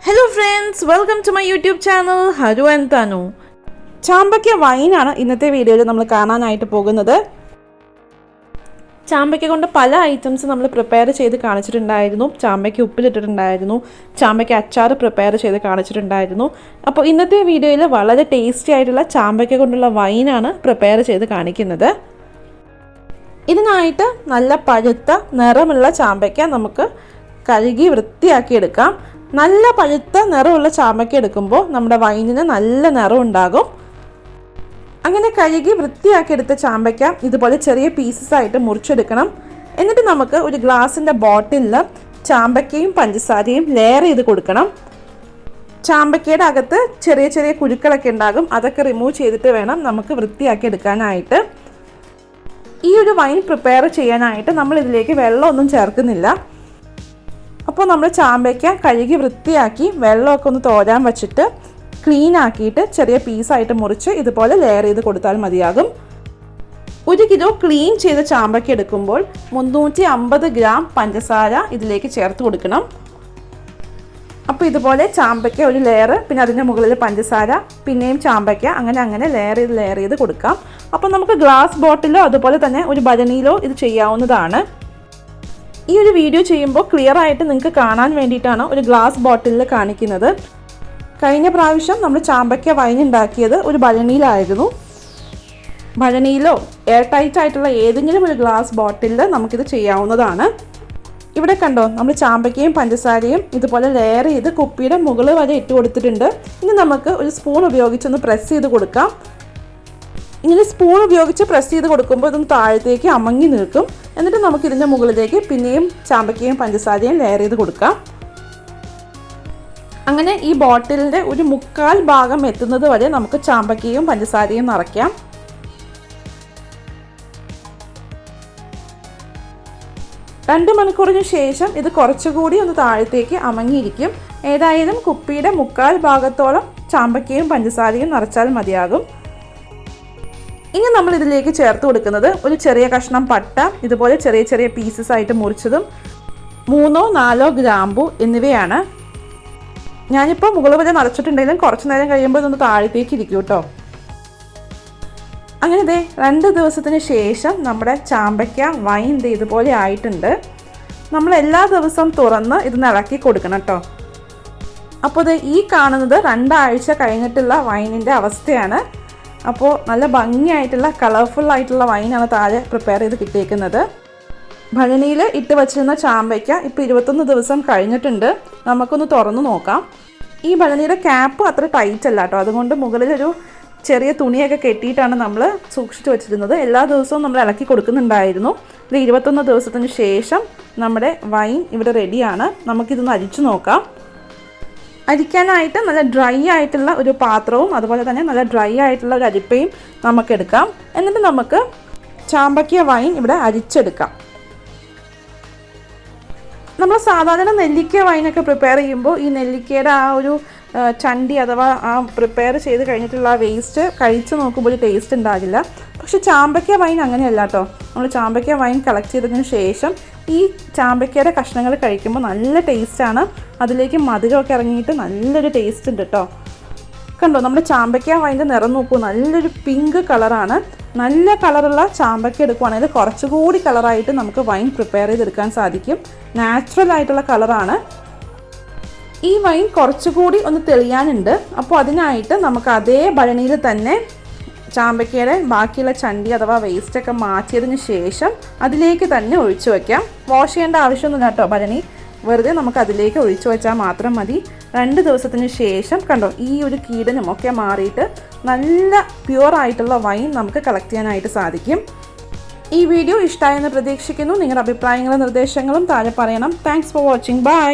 Hello friends, welcome to my YouTube channel Haru and Tanu. Chambakka Wine ആണ് ഇന്നത്തെ വീഡിയോയിൽ നമ്മൾ കാണാനായിട്ട് പോകുന്നത്. ചാമ്പക്ക കൊണ്ട് പല ഐറ്റംസ് നമ്മൾ പ്രിപ്പയർ ചെയ്ത് കാണിച്ചിട്ടുണ്ടായിരുന്നു. ചാമ്പക്ക ഉപ്പിലിട്ടിട്ടുണ്ടായിരുന്നു, ചാമ്പക്ക അച്ചാർ പ്രിപ്പയർ ചെയ്ത് കാണിച്ചിട്ടുണ്ടായിരുന്നു. അപ്പോൾ ഇന്നത്തെ വീഡിയോയിൽ വളരെ ടേസ്റ്റി ആയിട്ടുള്ള ചാമ്പക്ക കൊണ്ടുള്ള വൈനാണ് പ്രിപ്പയർ ചെയ്ത് കാണിക്കുന്നത്. ഇതിനായിട്ട് നല്ല പഴുത്ത നിറമുള്ള ചാമ്പക്ക നമുക്ക് കഴുകി വൃത്തിയാക്കി എടുക്കാം. നല്ല പഴുത്ത നിറമുള്ള ചാമ്പക്ക എടുക്കുമ്പോൾ നമ്മുടെ വൈനിന് നല്ല നിറം ഉണ്ടാകും. അങ്ങനെ കഴുകി വൃത്തിയാക്കി എടുത്ത ചാമ്പക്ക ഇതുപോലെ ചെറിയ പീസസ് ആയിട്ട് മുറിച്ചെടുക്കണം. എന്നിട്ട് നമുക്ക് ഒരു ഗ്ലാസിൻ്റെ ബോട്ടിലിൽ ചാമ്പക്കയും പഞ്ചസാരയും ലെയർ ചെയ്ത് കൊടുക്കണം. ചാമ്പക്കയുടെ അകത്ത് ചെറിയ ചെറിയ കുരുക്കളൊക്കെ ഉണ്ടാകും, അതൊക്കെ റിമൂവ് ചെയ്തിട്ട് വേണം നമുക്ക് വൃത്തിയാക്കി എടുക്കാനായിട്ട്. ഈ ഒരു വൈൻ പ്രിപ്പയർ ചെയ്യാനായിട്ട് നമ്മൾ ഇതിലേക്ക് വെള്ളമൊന്നും ചേർക്കുന്നില്ല. അപ്പോൾ നമ്മൾ ചാമ്പയ്ക്ക കഴുകി വൃത്തിയാക്കി വെള്ളമൊക്കെ ഒന്ന് തോരാൻ വെച്ചിട്ട് ക്ലീൻ ആക്കിയിട്ട് ചെറിയ പീസായിട്ട് മുറിച്ച് ഇതുപോലെ ലെയർ ചെയ്ത് കൊടുത്താൽ മതിയാകും. 1 കിലോ ക്ലീൻ ചെയ്ത ചാമ്പയ്ക്ക എടുക്കുമ്പോൾ 350 ഗ്രാം പഞ്ചസാര ഇതിലേക്ക് ചേർത്ത് കൊടുക്കണം. അപ്പോൾ ഇതുപോലെ ചാമ്പയ്ക്ക ഒരു ലെയർ, പിന്നെ അതിൻ്റെ മുകളിൽ പഞ്ചസാര, പിന്നെയും ചാമ്പയ്ക്ക, അങ്ങനെ ലെയർ ചെയ്ത് കൊടുക്കാം. അപ്പോൾ നമുക്ക് ഗ്ലാസ് ബോട്ടിലോ അതുപോലെ തന്നെ ഒരു ഭരണിയിലോ ഇത് ചെയ്യാവുന്നതാണ്. ഈ ഒരു വീഡിയോ ചെയ്യുമ്പോൾ ക്ലിയർ ആയിട്ട് നിങ്ങൾക്ക് കാണാൻ വേണ്ടിയിട്ടാണ് ഒരു ഗ്ലാസ് ബോട്ടിലിൽ കാണിക്കുന്നത്. കഴിഞ്ഞ പ്രാവശ്യം നമ്മൾ ചാമ്പക്ക വൈൻ ഉണ്ടാക്കിയത് ഒരു ഭരണിയിലായിരുന്നു. ഭരണിയിലോ എയർ ടൈറ്റ് ആയിട്ടുള്ള ഏതെങ്കിലും ഒരു ഗ്ലാസ് ബോട്ടിലിൽ നമുക്കിത് ചെയ്യാവുന്നതാണ്. ഇവിടെ കണ്ടോ, നമ്മൾ ചാമ്പക്കയും പഞ്ചസാരയും ഇതുപോലെ ലെയർ ചെയ്ത് കുപ്പിയുടെ മുകളിൽ വരെ ഇട്ട് കൊടുത്തിട്ടുണ്ട്. ഇനി നമുക്ക് ഒരു സ്പൂൺ ഉപയോഗിച്ചൊന്ന് പ്രസ് ചെയ്ത് കൊടുക്കാം. ഇങ്ങനെ സ്പൂൺ ഉപയോഗിച്ച് പ്രസ് ചെയ്ത് കൊടുക്കുമ്പോൾ ഇതൊന്ന് താഴത്തേക്ക് അമങ്ങി നിൽക്കും. എന്നിട്ട് നമുക്ക് ഇതിൻ്റെ മുകളിലേക്ക് പിന്നെയും ചാമ്പക്കയും പഞ്ചസാരയും ലെയർ ചെയ്ത് കൊടുക്കാം. അങ്ങനെ ഈ ബോട്ടിലിൻ്റെ ഒരു 1/4 ഭാഗം എത്തുന്നത് വരെ നമുക്ക് ചാമ്പക്കയും പഞ്ചസാരയും നിറയ്ക്കാം. രണ്ട് മണിക്കൂറിന് ശേഷം ഇത് കുറച്ചുകൂടി ഒന്ന് താഴത്തേക്ക് അമങ്ങിയിരിക്കും. ഏതായാലും കുപ്പിയുടെ 1/4 ഭാഗത്തോളം ചാമ്പക്കയും പഞ്ചസാരയും നിറച്ചാൽ മതിയാകും. ഇനി നമ്മൾ ഇതിലേക്ക് ചേർത്ത് കൊടുക്കുന്നത് ഒരു ചെറിയ കഷ്ണം പട്ട, ഇതുപോലെ ചെറിയ ചെറിയ പീസസ് ആയിട്ട് മുറിച്ചതും 3-4 ഗ്രാമ്പു എന്നിവയാണ്. ഞാനിപ്പോൾ മുകളിൽ വരെ നിറച്ചിട്ടുണ്ടെങ്കിലും കുറച്ച് നേരം കഴിയുമ്പോൾ ഇതൊന്ന് താഴത്തേക്ക് ഇരിക്കും കേട്ടോ. അങ്ങനെ 2 ദിവസത്തിന് ശേഷം നമ്മുടെ ചാമ്പക്ക വൈൻ ഇതുപോലെ ആയിട്ടുണ്ട്. നമ്മൾ എല്ലാ ദിവസവും തുറന്ന് ഇത് ഇളക്കി കൊടുക്കണം കേട്ടോ. അപ്പോൾ ഈ കാണുന്നത് 2 ആഴ്ച കഴിഞ്ഞിട്ടുള്ള വൈനിൻ്റെ അവസ്ഥയാണ്. അപ്പോൾ നല്ല ഭംഗിയായിട്ടുള്ള കളർഫുള്ളായിട്ടുള്ള വൈനാണ് താഴെ പ്രിപ്പയർ ചെയ്ത് കിട്ടിയേക്കുന്നത്. ഭരണിയിൽ ഇട്ട് വച്ചിരുന്ന ചാമ്പയ്ക്ക ഇപ്പോൾ 21 ദിവസം കഴിഞ്ഞിട്ടുണ്ട്. നമുക്കൊന്ന് തുറന്ന് നോക്കാം. ഈ ഭരണിയുടെ ക്യാപ്പ് അത്ര ടൈറ്റ് അല്ല കേട്ടോ, അതുകൊണ്ട് മുകളിലൊരു ചെറിയ തുണിയൊക്കെ കെട്ടിയിട്ടാണ് നമ്മൾ സൂക്ഷിച്ച് വെച്ചിരുന്നത്. എല്ലാ ദിവസവും നമ്മൾ ഇളക്കി കൊടുക്കുന്നുണ്ടായിരുന്നു. ഇത് 21 ദിവസത്തിന് ശേഷം നമ്മുടെ വൈൻ ഇവിടെ റെഡിയാണ്. നമുക്കിതൊന്ന് അരിച്ചു നോക്കാം. അരിക്കാനായിട്ട് നല്ല ഡ്രൈ ആയിട്ടുള്ള ഒരു പാത്രവും അതുപോലെ തന്നെ നല്ല ഡ്രൈ ആയിട്ടുള്ള ഒരു അരിപ്പയും നമുക്കെടുക്കാം. എന്നിട്ട് നമുക്ക് ചാമ്പക്ക വൈൻ ഇവിടെ അരിച്ചെടുക്കാം. നമ്മൾ സാധാരണ നെല്ലിക്ക വൈനൊക്കെ പ്രിപ്പയർ ചെയ്യുമ്പോൾ ഈ നെല്ലിക്കയുടെ ആ ഒരു ചണ്ടി അഥവാ ആ പ്രിപ്പയർ ചെയ്ത് കഴിഞ്ഞിട്ടുള്ള ആ വേസ്റ്റ് കഴിച്ച് നോക്കുമ്പോൾ ഒരു ടേസ്റ്റ് ഉണ്ടാകില്ല. പക്ഷെ ചാമ്പക്ക വൈൻ അങ്ങനെയല്ല കേട്ടോ. നമ്മൾ ചാമ്പക്ക വൈൻ കളക്ട് ചെയ്തതിന് ശേഷം ഈ ചാമ്പക്കയുടെ കഷ്ണങ്ങൾ കഴിക്കുമ്പോൾ നല്ല ടേസ്റ്റാണ്. അതിലേക്ക് മധുരമൊക്കെ ഇറങ്ങിയിട്ട് നല്ലൊരു ടേസ്റ്റ് ഉണ്ട് കേട്ടോ. കണ്ടോ, നമ്മുടെ ചാമ്പക്ക വൈൻ്റെ നിറം നോക്കൂ, നല്ലൊരു പിങ്ക് കളറാണ്. നല്ല കളറുള്ള ചാമ്പക്ക എടുക്കുവാണെങ്കിൽ കുറച്ചുകൂടി കളറായിട്ട് നമുക്ക് വൈൻ പ്രിപ്പയർ ചെയ്തെടുക്കാൻ സാധിക്കും. നാച്ചുറൽ ആയിട്ടുള്ള കളറാണ്. ഈ വൈൻ കുറച്ചുകൂടി ഒന്ന് തെളിയാനുണ്ട്. അപ്പോൾ അതിനായിട്ട് നമുക്ക് അതേ ഭരണിയിൽ തന്നെ ചാമ്പക്കയുടെ ബാക്കിയുള്ള ചണ്ടി അഥവാ വേസ്റ്റൊക്കെ മാറ്റിയതിന് ശേഷം അതിലേക്ക് തന്നെ ഒഴിച്ചു വയ്ക്കാം. വാഷ് ചെയ്യേണ്ട ആവശ്യമൊന്നുമില്ല കേട്ടോ ഭരണി. വെറുതെ നമുക്ക് അതിലേക്ക് ഒഴിച്ചു വെച്ചാൽ മാത്രം മതി. 2 ദിവസത്തിന് ശേഷം കണ്ടോ, ഈ ഒരു കീടനും ഒക്കെ മാറിയിട്ട് നല്ല പ്യുവർ ആയിട്ടുള്ള വൈൻ നമുക്ക് കളക്ട് ചെയ്യാനായിട്ട് സാധിക്കും. ഈ വീഡിയോ ഇഷ്ടമായെന്ന് പ്രതീക്ഷിക്കുന്നു. നിങ്ങളുടെ അഭിപ്രായങ്ങളും നിർദ്ദേശങ്ങളും താഴെ പറയണം. Thanks for watching. ബൈ.